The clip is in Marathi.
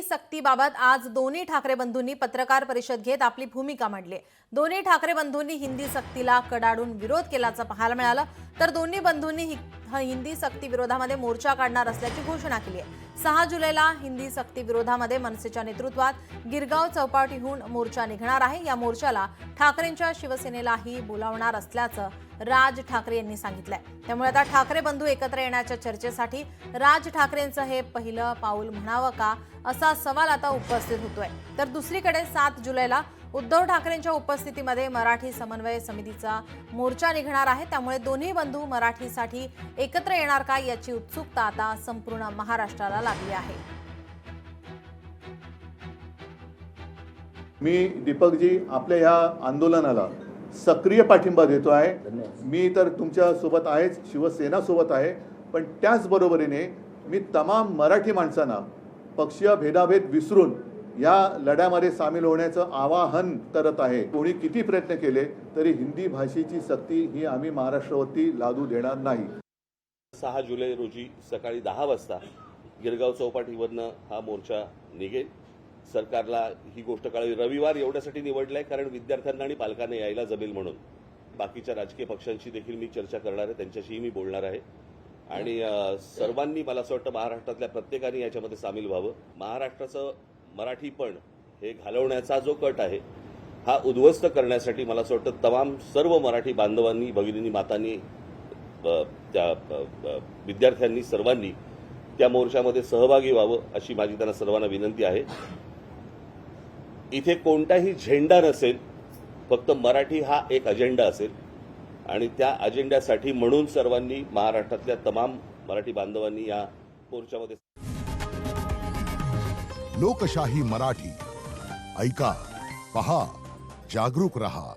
सक्तीबाबत आज दोन्ही ठाकरे बंधूंनी पत्रकार परिषद घेत आपली भूमिका मांडली। दोन्ही ठाकरे बंधूंनी हिंदी सक्तीला कडाडून विरोध केल्याचं पाहायला मिळालं, तर दोन्ही बंधूंनी हिंदी सक्ती विरोधामध्ये मोर्चा काढणार असल्याची घोषणा केली आहे। 6 जुलैला हिंदी सक्ती विरोधामध्ये मनसेच्या नेतृत्वात गिरगाव चौपाटीहून मोर्चा निघणार आहे। या मोर्चाला ठाकरेंच्या शिवसेनेलाही बोलावणार असल्याचं राज ठाकरे यांनी सांगितलंय। त्यामुळे आता ठाकरे बंधू एकत्र येण्याच्या चर्चेसाठी राज ठाकरेंचं हे पहिलं पाऊल म्हणावं का, असा सवाल आता उपस्थित होतोय। तर दुसरीकडे 7 जुलैला उद्धव ठाकरेंच्या उपस्थितीमध्ये मराठी समन्वय समितीचा मोर्चा निघणार आहे। त्यामुळे दोन्ही बंधू मराठीसाठी एकत्र येणार का याची उत्सुकता आता संपूर्ण महाराष्ट्राला लागली आहे। मी दीपकजी आपल्या या आंदोलनाला सक्रिय पाठिंबा देतो आहे। मी तर तुमच्या सोबत आहेच, शिवसेना सोबत आहे, पण त्याचबरोबरीने मी तमाम मराठी माणसांना पक्षीय भेदाभेद विसरून या लढ्यामध्ये सामील होण्याचं आवाहन करत आहे। कोणी किती प्रयत्न केले तरी हिंदी भाषेची सक्ती ही आम्ही महाराष्ट्रावरती लादू देणार नाही। 6 जुलै रोजी सकाळी 10 वाजता गिरगाव चौपाटीवरनं हा मोर्चा निघेल। सरकारला ही गोष्ट कळावी, रविवार एवढ्यासाठी निवडलाय कारण विद्यार्थ्यांना आणि पालकांना यायला जमेल म्हणून। बाकीच्या राजकीय पक्षांशी देखील मी चर्चा करणार आहे, त्यांच्याशीही मी बोलणार आहे आणि सर्वांनी मला असं वाटतं महाराष्ट्रातल्या प्रत्येकाने याच्यामध्ये सामील व्हावं। महाराष्ट्राचं मराठीपण हे घालवण्याचा जो कट आहे हा उद्ध्वस्त करण्यासाठी मला असं वाटतं तमाम सर्व मराठी बांधवांनी, भगिनींनी, मातांनी, त्या विद्यार्थ्यांनी सर्वांनी त्या मोर्चामध्ये सहभागी व्हावं अशी माझी त्यांना सर्वांना विनंती आहे। इथे कोणताही झेंडा नसेल, फक्त मराठी हा एक अजेंडा असेल आणि त्या अजेंड्यासाठी म्हणून सर्वांनी, महाराष्ट्रातल्या तमाम मराठी बांधवांनी या मोर्चामध्ये। लोकशाही मराठी ऐका, पहा, जागरूक रहा।